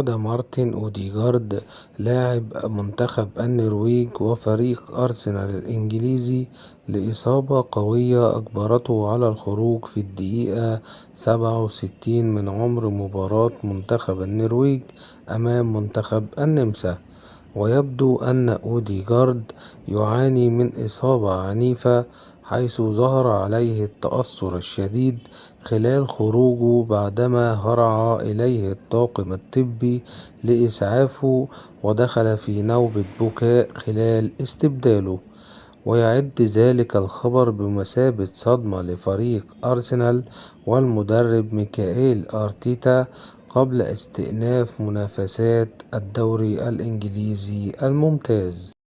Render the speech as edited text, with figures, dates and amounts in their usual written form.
تعرض مارتن أوديغارد لاعب منتخب النرويج وفريق أرسنال الإنجليزي لإصابة قوية أجبرته على الخروج في الدقيقة 67 من عمر مباراة منتخب النرويج أمام منتخب النمسا. ويبدو أن أوديغارد يعاني من إصابة عنيفة، حيث ظهر عليه التأثر الشديد خلال خروجه بعدما هرع إليه الطاقم الطبي لإسعافه، ودخل في نوبة بكاء خلال استبداله. ويعد ذلك الخبر بمثابة صدمة لفريق أرسنال والمدرب ميكائيل أرتيتا قبل استئناف منافسات الدوري الإنجليزي الممتاز.